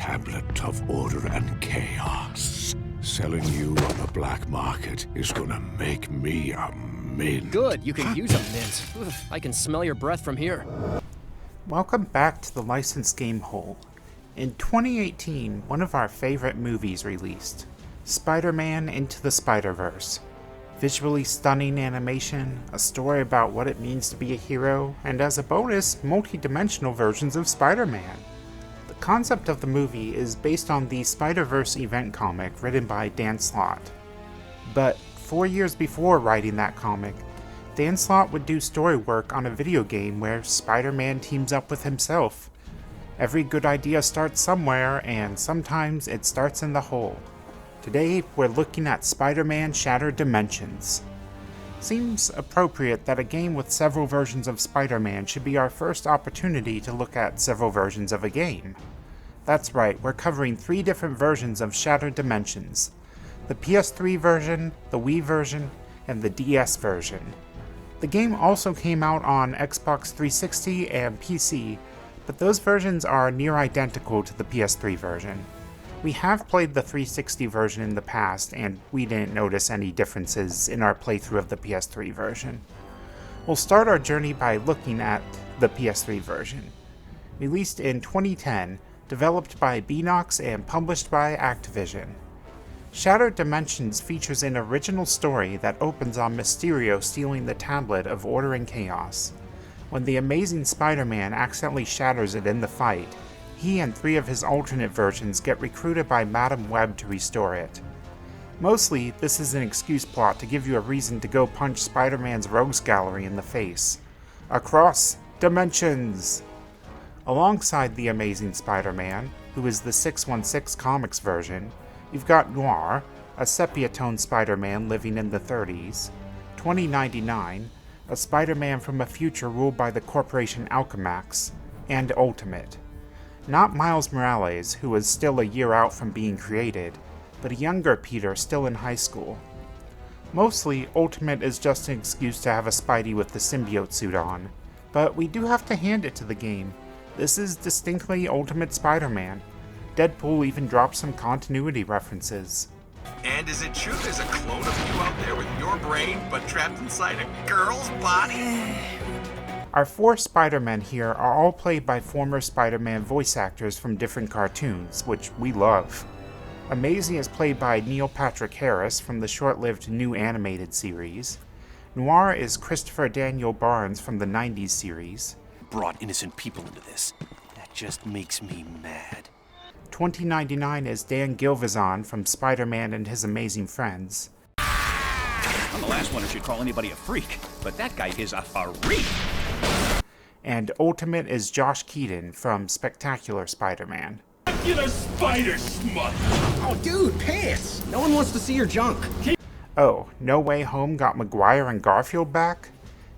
tablet of order and chaos. Selling you on the black market is gonna make me a mint. Good, you can use a mint. Oof, I can smell your breath from here. Welcome back to the licensed game hole. In 2018, one of our favorite movies released, Spider-Man Into the Spider-Verse. Visually stunning animation, a story about what it means to be a hero, and as a bonus, multi-dimensional versions of Spider-Man. The concept of the movie is based on the Spider-Verse event comic written by Dan Slott. But 4 years before writing that comic, Dan Slott would do story work on a video game where Spider-Man teams up with himself. Every good idea starts somewhere, and sometimes it starts in the hole. Today, we're looking at Spider-Man Shattered Dimensions. Seems appropriate that a game with several versions of Spider-Man should be our first opportunity to look at several versions of a game. That's right, we're covering 3 different versions of Shattered Dimensions. The PS3 version, the Wii version, and the DS version. The game also came out on Xbox 360 and PC, but those versions are near identical to the PS3 version. We have played the 360 version in the past, and we didn't notice any differences in our playthrough of the PS3 version. We'll start our journey by looking at the PS3 version. Released in 2010, developed by Beenox and published by Activision. Shattered Dimensions features an original story that opens on Mysterio stealing the tablet of order and chaos. When the Amazing Spider-Man accidentally shatters it in the fight, he and 3 of his alternate versions get recruited by Madam Web to restore it. Mostly, this is an excuse plot to give you a reason to go punch Spider-Man's rogues gallery in the face. Across dimensions! Alongside the Amazing Spider-Man, who is the 616 Comics version, you've got Noir, a sepia-toned Spider-Man living in the 30s, 2099, a Spider-Man from a future ruled by the corporation Alchemax, and Ultimate. Not Miles Morales, who is still a year out from being created, but a younger Peter still in high school. Mostly, Ultimate is just an excuse to have a Spidey with the symbiote suit on, but we do have to hand it to the game. This is distinctly Ultimate Spider-Man. Deadpool even dropped some continuity references. And is it true there's a clone of you out there with your brain, but trapped inside a girl's body? Our 4 Spider-Men here are all played by former Spider-Man voice actors from different cartoons, which we love. Amazing is played by Neil Patrick Harris from the short-lived new animated series. Noir is Christopher Daniel Barnes from the 90s series. Brought innocent people into this. That just makes me mad. 2099 is Dan Gilvezan from Spider-Man and His Amazing Friends. I'm the last one who should call anybody a freak, but that guy is a freak! And Ultimate is Josh Keaton from Spectacular Spider-Man. Get a spider smut! Oh, dude, pants! No one wants to see your junk. Oh, No Way Home got Maguire and Garfield back?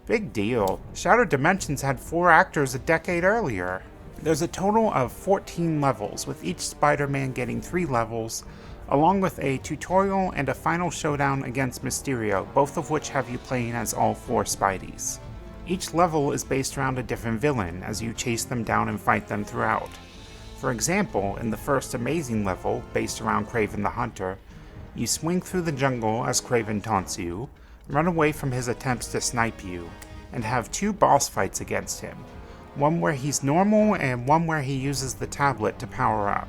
Big deal. Shattered Dimensions had 4 actors a decade earlier. There's a total of 14 levels, with each Spider-Man getting 3 levels, along with a tutorial and a final showdown against Mysterio, both of which have you playing as all 4 Spideys. Each level is based around a different villain, as you chase them down and fight them throughout. For example, in the first Amazing level, based around Kraven the Hunter, you swing through the jungle as Kraven taunts you, run away from his attempts to snipe you, and have 2 boss fights against him. One where he's normal, and one where he uses the tablet to power up.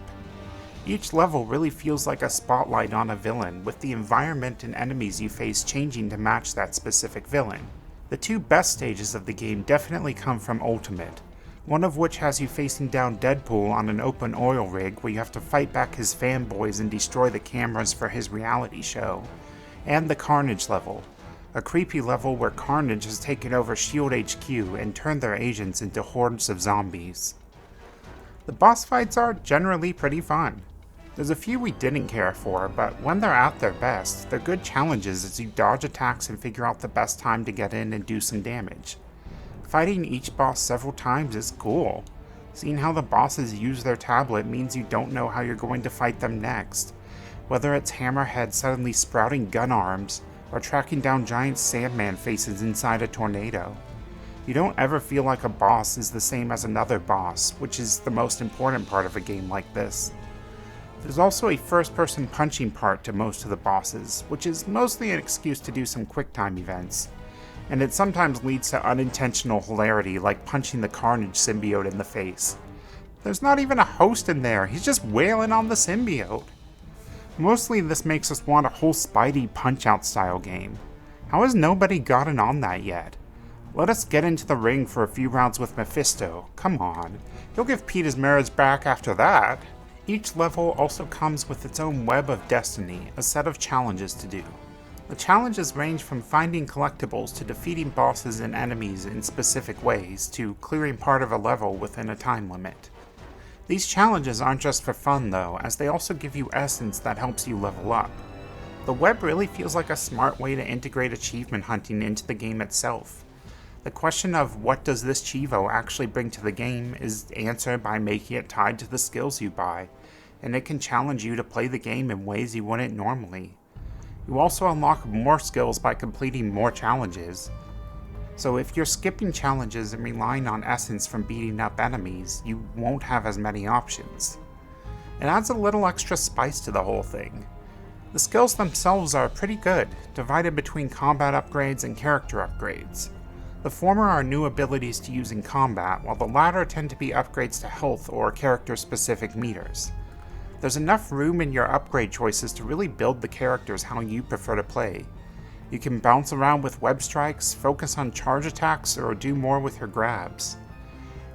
Each level really feels like a spotlight on a villain, with the environment and enemies you face changing to match that specific villain. The 2 best stages of the game definitely come from Ultimate, one of which has you facing down Deadpool on an open oil rig where you have to fight back his fanboys and destroy the cameras for his reality show, and the Carnage level, a creepy level where Carnage has taken over SHIELD HQ and turned their agents into hordes of zombies. The boss fights are generally pretty fun. There's a few we didn't care for, but when they're at their best, they're good challenges as you dodge attacks and figure out the best time to get in and do some damage. Fighting each boss several times is cool. Seeing how the bosses use their tablet means you don't know how you're going to fight them next, whether it's Hammerhead suddenly sprouting gun arms, or tracking down giant Sandman faces inside a tornado. You don't ever feel like a boss is the same as another boss, which is the most important part of a game like this. There's also a first-person punching part to most of the bosses, which is mostly an excuse to do some quick-time events, and it sometimes leads to unintentional hilarity like punching the Carnage symbiote in the face. There's not even a host in there, he's just wailing on the symbiote. Mostly this makes us want a whole Spidey Punch-Out style game. How has nobody gotten on that yet? Let us get into the ring for a few rounds with Mephisto, come on. He'll give Pete his marriage back after that. Each level also comes with its own web of destiny, a set of challenges to do. The challenges range from finding collectibles to defeating bosses and enemies in specific ways to clearing part of a level within a time limit. These challenges aren't just for fun though, as they also give you essence that helps you level up. The web really feels like a smart way to integrate achievement hunting into the game itself. The question of what does this Chivo actually bring to the game is answered by making it tied to the skills you buy, and it can challenge you to play the game in ways you wouldn't normally. You also unlock more skills by completing more challenges. So if you're skipping challenges and relying on essence from beating up enemies, you won't have as many options. It adds a little extra spice to the whole thing. The skills themselves are pretty good, divided between combat upgrades and character upgrades. The former are new abilities to use in combat, while the latter tend to be upgrades to health or character-specific meters. There's enough room in your upgrade choices to really build the characters how you prefer to play. You can bounce around with web strikes, focus on charge attacks, or do more with your grabs.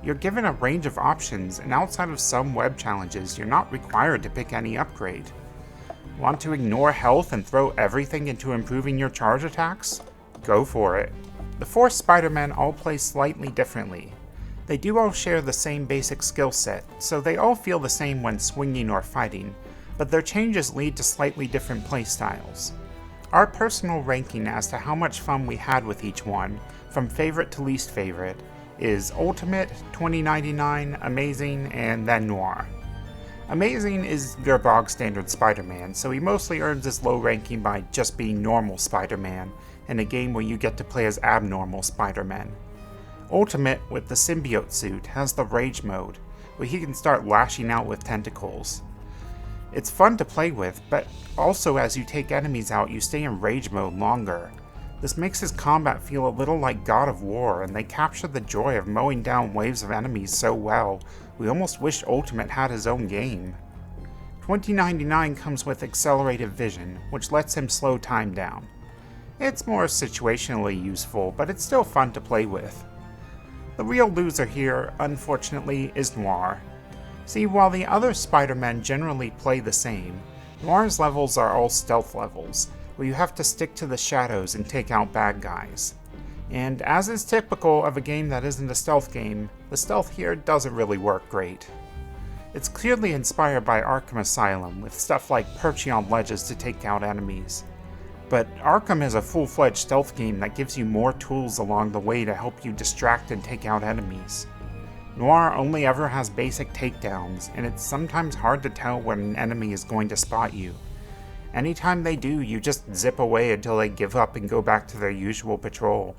You're given a range of options, and outside of some web challenges, you're not required to pick any upgrade. Want to ignore health and throw everything into improving your charge attacks? Go for it. The 4 Spider-Men all play slightly differently. They do all share the same basic skill set, so they all feel the same when swinging or fighting, but their changes lead to slightly different playstyles. Our personal ranking as to how much fun we had with each one, from favorite to least favorite, is Ultimate, 2099, Amazing, and then Noir. Amazing is your bog standard Spider-Man, so he mostly earns his low ranking by just being normal Spider-Man, in a game where you get to play as abnormal Spider-Man. Ultimate, with the symbiote suit, has the Rage mode, where he can start lashing out with tentacles. It's fun to play with, but also as you take enemies out you stay in Rage mode longer. This makes his combat feel a little like God of War, and they capture the joy of mowing down waves of enemies so well, we almost wish Ultimate had his own game. 2099 comes with Accelerated Vision, which lets him slow time down. It's more situationally useful, but it's still fun to play with. The real loser here, unfortunately, is Noir. See, while the other Spider-Men generally play the same, Noir's levels are all stealth levels, where you have to stick to the shadows and take out bad guys. And as is typical of a game that isn't a stealth game, the stealth here doesn't really work great. It's clearly inspired by Arkham Asylum, with stuff like perching on ledges to take out enemies. But Arkham is a full-fledged stealth game that gives you more tools along the way to help you distract and take out enemies. Noir only ever has basic takedowns, and it's sometimes hard to tell when an enemy is going to spot you. Anytime they do, you just zip away until they give up and go back to their usual patrol.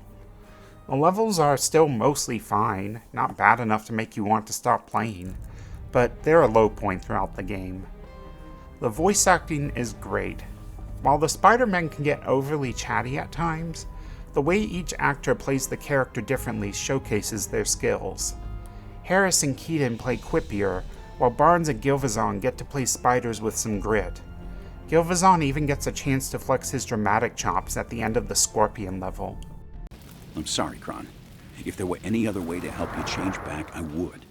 The levels are still mostly fine, not bad enough to make you want to stop playing, but they're a low point throughout the game. The voice acting is great. While the Spider-Men can get overly chatty at times, the way each actor plays the character differently showcases their skills. Harris and Keaton play quippier, while Barnes and Gilvezan get to play spiders with some grit. Gilvezan even gets a chance to flex his dramatic chops at the end of the Scorpion level. I'm sorry, Kron. If there were any other way to help you change back, I would.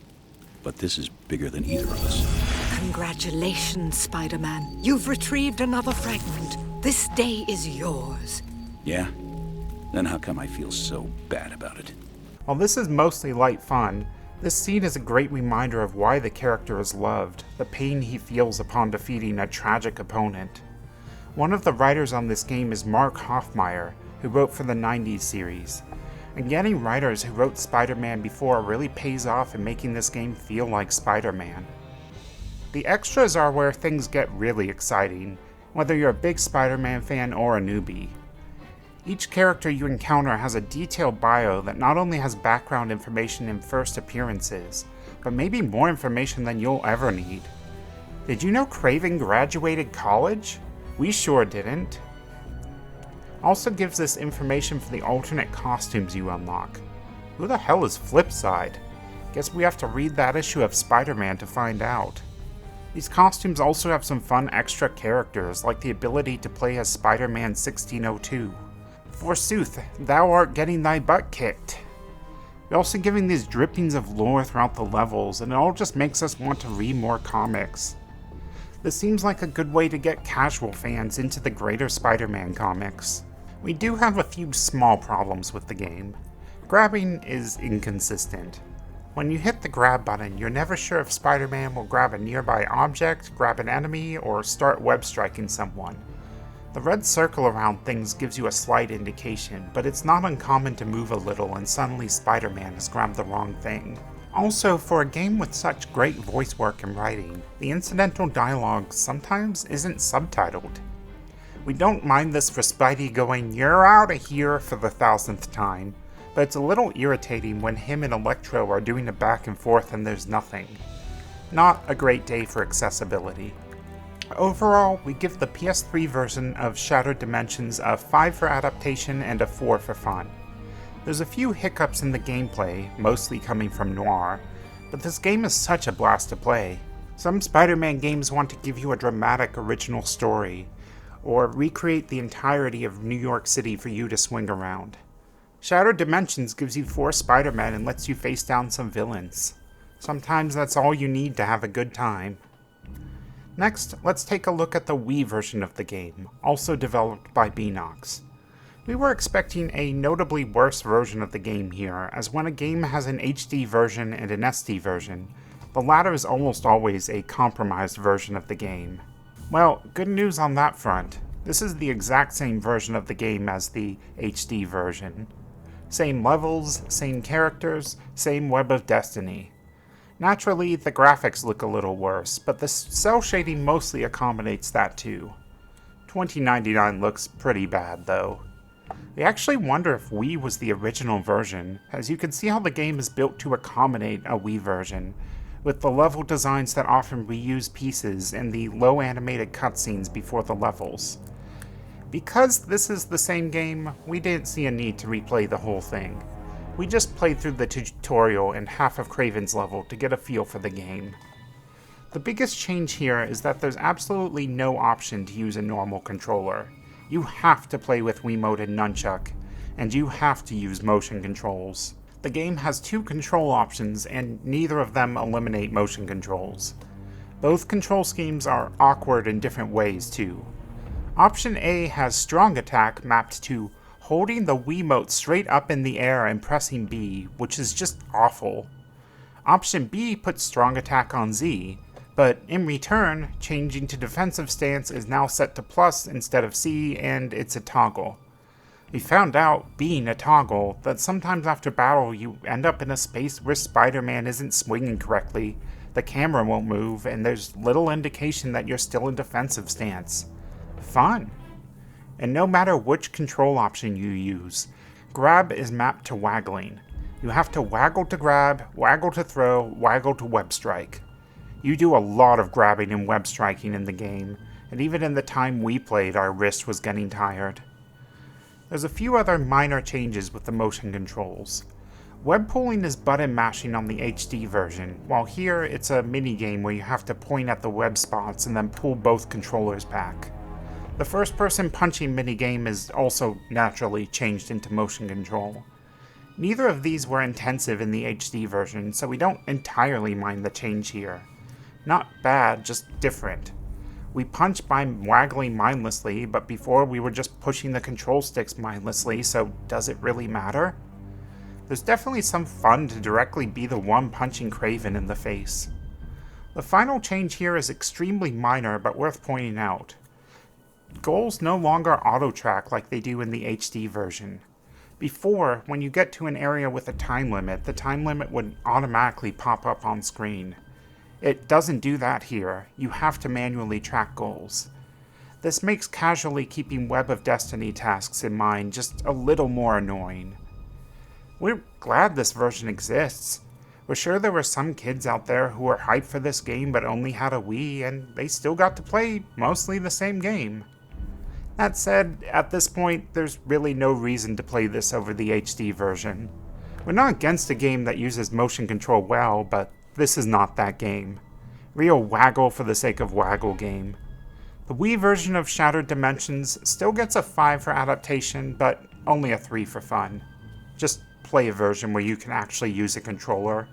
But this is bigger than either of us. Congratulations, Spider-Man. You've retrieved another fragment. This day is yours. Yeah? Then how come I feel so bad about it? While this is mostly light fun, this scene is a great reminder of why the character is loved, the pain he feels upon defeating a tragic opponent. One of the writers on this game is Mark Hoffmeyer, who wrote for the 90s series. And getting writers who wrote Spider-Man before really pays off in making this game feel like Spider-Man. The extras are where things get really exciting, whether you're a big Spider-Man fan or a newbie. Each character you encounter has a detailed bio that not only has background information in first appearances, but maybe more information than you'll ever need. Did you know Craven graduated college? We sure didn't. Also gives us information for the alternate costumes you unlock. Who the hell is Flipside? Guess we have to read that issue of Spider-Man to find out. These costumes also have some fun extra characters, like the ability to play as Spider-Man 1602. Forsooth, thou art getting thy butt kicked. We're also giving these drippings of lore throughout the levels, and it all just makes us want to read more comics. This seems like a good way to get casual fans into the greater Spider-Man comics. We do have a few small problems with the game. Grabbing is inconsistent. When you hit the grab button, you're never sure if Spider-Man will grab a nearby object, grab an enemy, or start web striking someone. The red circle around things gives you a slight indication, but it's not uncommon to move a little and suddenly Spider-Man has grabbed the wrong thing. Also, for a game with such great voice work and writing, the incidental dialogue sometimes isn't subtitled. We don't mind this for Spidey going, "You're out of here," for the 1000th time, but it's a little irritating when him and Electro are doing a back and forth and there's nothing. Not a great day for accessibility. Overall, we give the PS3 version of Shattered Dimensions a 5 for adaptation and a 4 for fun. There's a few hiccups in the gameplay, mostly coming from Noir, but this game is such a blast to play. Some Spider-Man games want to give you a dramatic original story, or recreate the entirety of New York City for you to swing around. Shattered Dimensions gives you 4 Spider-Men and lets you face down some villains. Sometimes that's all you need to have a good time. Next, let's take a look at the Wii version of the game, also developed by Beenox. We were expecting a notably worse version of the game here, as when a game has an HD version and an SD version, the latter is almost always a compromised version of the game. Well, good news on that front. This is the exact same version of the game as the HD version. Same levels, same characters, same Web of Destiny. Naturally, the graphics look a little worse, but the cell shading mostly accommodates that too. 2099 looks pretty bad though. I actually wonder if Wii was the original version, as you can see how the game is built to accommodate a Wii version, with the level designs that often reuse pieces and the low animated cutscenes before the levels. Because this is the same game, we didn't see a need to replay the whole thing. We just played through the tutorial and half of Craven's level to get a feel for the game. The biggest change here is that there's absolutely no option to use a normal controller. You have to play with Wiimote and Nunchuck, and you have to use motion controls. The game has 2 control options, and neither of them eliminate motion controls. Both control schemes are awkward in different ways too. Option A has strong attack mapped to holding the Wiimote straight up in the air and pressing B, which is just awful. Option B puts strong attack on Z, but in return, changing to defensive stance is now set to plus instead of C, and it's a toggle. We found out, being a toggle, that sometimes after battle you end up in a space where Spider-Man isn't swinging correctly, the camera won't move, and there's little indication that you're still in defensive stance. Fun! And no matter which control option you use, grab is mapped to waggling. You have to waggle to grab, waggle to throw, waggle to web strike. You do a lot of grabbing and web striking in the game, and even in the time we played, our wrist was getting tired. There's a few other minor changes with the motion controls. Web pulling is button mashing on the HD version, while here it's a minigame where you have to point at the web spots and then pull both controllers back. The first-person punching minigame is also naturally changed into motion control. Neither of these were intensive in the HD version, so we don't entirely mind the change here. Not bad, just different. We punch by waggling mindlessly, but before we were just pushing the control sticks mindlessly, so does it really matter? There's definitely some fun to directly be the one punching Craven in the face. The final change here is extremely minor, but worth pointing out. Goals no longer auto-track like they do in the HD version. Before, when you get to an area with a time limit, the time limit would automatically pop up on screen. It doesn't do that here. You have to manually track goals. This makes casually keeping Web of Destiny tasks in mind just a little more annoying. We're glad this version exists. We're sure there were some kids out there who were hyped for this game but only had a Wii, and they still got to play mostly the same game. That said, at this point, there's really no reason to play this over the HD version. We're not against a game that uses motion control well, but this is not that game. Real waggle for the sake of waggle game. The Wii version of Shattered Dimensions still gets a 5 for adaptation, but only a 3 for fun. Just play a version where you can actually use a controller.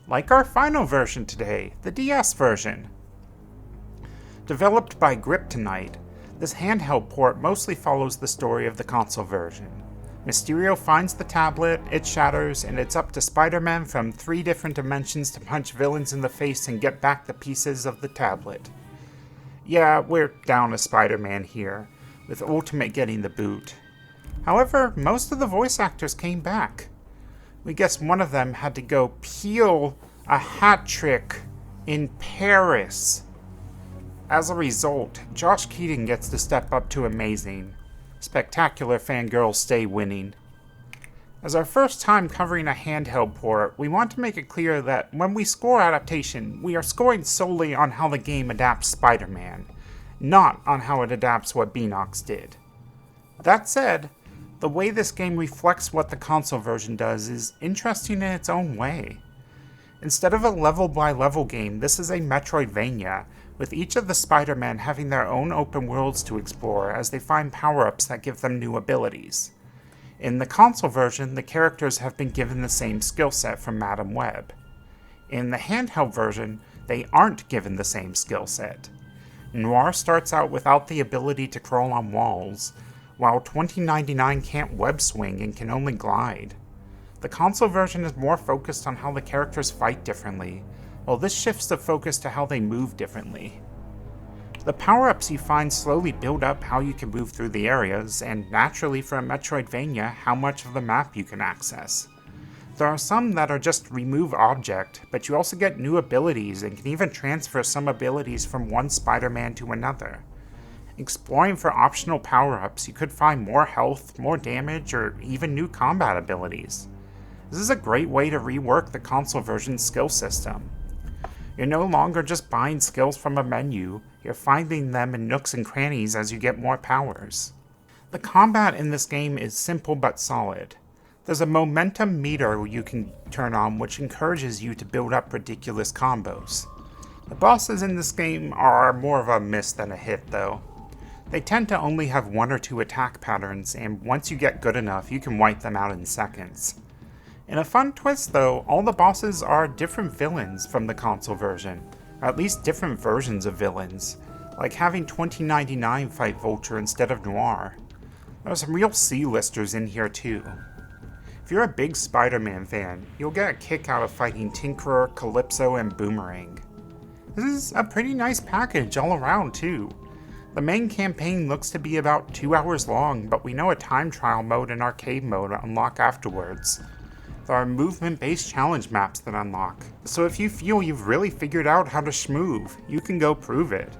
Like our final version today, the DS version. Developed by Griptonite, this handheld port mostly follows the story of the console version. Mysterio finds the tablet, it shatters, and it's up to Spider-Man from 3 different dimensions to punch villains in the face and get back the pieces of the tablet. Yeah, we're down to Spider-Man here, with Ultimate getting the boot. However, most of the voice actors came back. We guess one of them had to go peel a hat trick in Paris. As a result, Josh Keaton gets to step up to amazing. Spectacular fangirls stay winning. As our first time covering a handheld port, we want to make it clear that when we score adaptation, we are scoring solely on how the game adapts Spider-Man, not on how it adapts what Beanox did. That said, the way this game reflects what the console version does is interesting in its own way. Instead of a level-by-level game, this is a Metroidvania, with each of the Spider-Men having their own open worlds to explore as they find power-ups that give them new abilities. In the console version, the characters have been given the same skill set from Madam Web. In the handheld version, they aren't given the same skill set. Noir starts out without the ability to crawl on walls, while 2099 can't web swing and can only glide. The console version is more focused on how the characters fight differently, while this shifts the focus to how they move differently. The power-ups you find slowly build up how you can move through the areas, and naturally for a Metroidvania, how much of the map you can access. There are some that are just remove object, but you also get new abilities and can even transfer some abilities from one Spider-Man to another. Exploring for optional power-ups, you could find more health, more damage, or even new combat abilities. This is a great way to rework the console version's skill system. You're no longer just buying skills from a menu, you're finding them in nooks and crannies as you get more powers. The combat in this game is simple but solid. There's a momentum meter you can turn on which encourages you to build up ridiculous combos. The bosses in this game are more of a miss than a hit though. They tend to only have 1 or 2 attack patterns, and once you get good enough, you can wipe them out in seconds. In a fun twist though, all the bosses are different villains from the console version, or at least different versions of villains, like having 2099 fight Vulture instead of Noir. There are some real C-listers in here too. If you're a big Spider-Man fan, you'll get a kick out of fighting Tinkerer, Calypso, and Boomerang. This is a pretty nice package all around too. The main campaign looks to be about 2 hours long, but we know a time trial mode and arcade mode unlock afterwards. There are movement-based challenge maps that unlock, so if you feel you've really figured out how to schmoove, you can go prove it.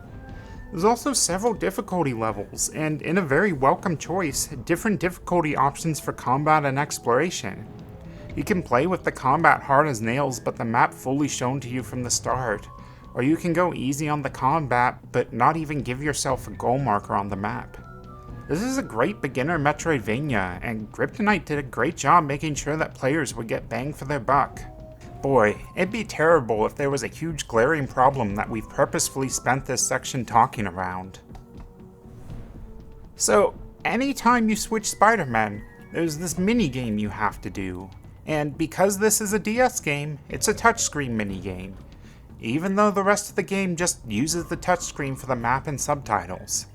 There's also several difficulty levels, and in a very welcome choice, different difficulty options for combat and exploration. You can play with the combat hard as nails but the map fully shown to you from the start, or you can go easy on the combat but not even give yourself a goal marker on the map. This is a great beginner Metroidvania, and Griptonite did a great job making sure that players would get bang for their buck. Boy, it'd be terrible if there was a huge glaring problem that we've purposefully spent this section talking around. So, anytime you switch Spider-Man, there's this mini-game you have to do. And because this is a DS game, it's a touchscreen mini-game, even though the rest of the game just uses the touchscreen for the map and subtitles.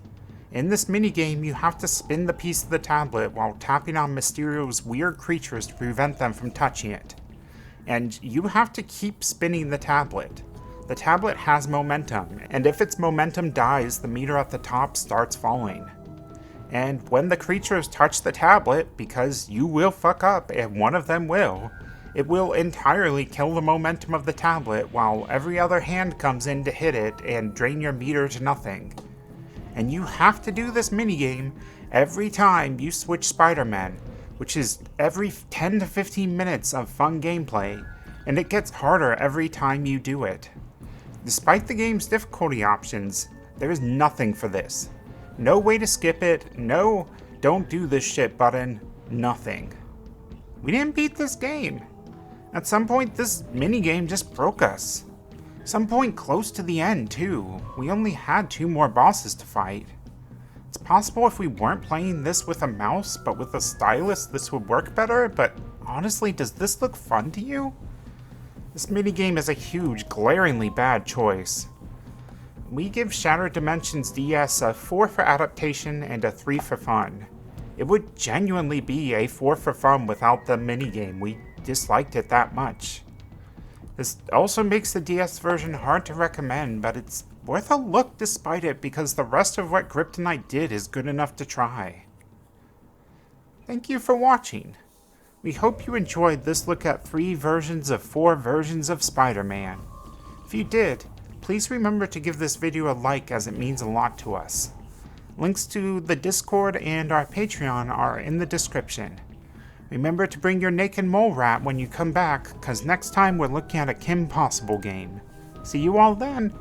In this minigame, you have to spin the piece of the tablet while tapping on Mysterio's weird creatures to prevent them from touching it. And you have to keep spinning the tablet. The tablet has momentum, and if its momentum dies, the meter at the top starts falling. And when the creatures touch the tablet, because you will fuck up and one of them will, it will entirely kill the momentum of the tablet while every other hand comes in to hit it and drain your meter to nothing. And you have to do this minigame every time you switch Spider-Man, which is every 10 to 15 minutes of fun gameplay, and it gets harder every time you do it. Despite the game's difficulty options, there is nothing for this. No way to skip it, no don't do this shit button, nothing. We didn't beat this game. At some point, this minigame just broke us. Some point close to the end, too. We only had 2 more bosses to fight. It's possible if we weren't playing this with a mouse, but with a stylus, this would work better, but honestly, does this look fun to you? This minigame is a huge, glaringly bad choice. We give Shattered Dimensions DS a 4 for adaptation and a 3 for fun. It would genuinely be a 4 for fun without the minigame. We disliked it that much. This also makes the DS version hard to recommend, but it's worth a look despite it because the rest of what Kryptonite did is good enough to try. Thank you for watching. We hope you enjoyed this look at 3 versions of 4 versions of Spider-Man. If you did, please remember to give this video a like as it means a lot to us. Links to the Discord and our Patreon are in the description. Remember to bring your naked mole rat when you come back, cause next time we're looking at a Kim Possible game. See you all then!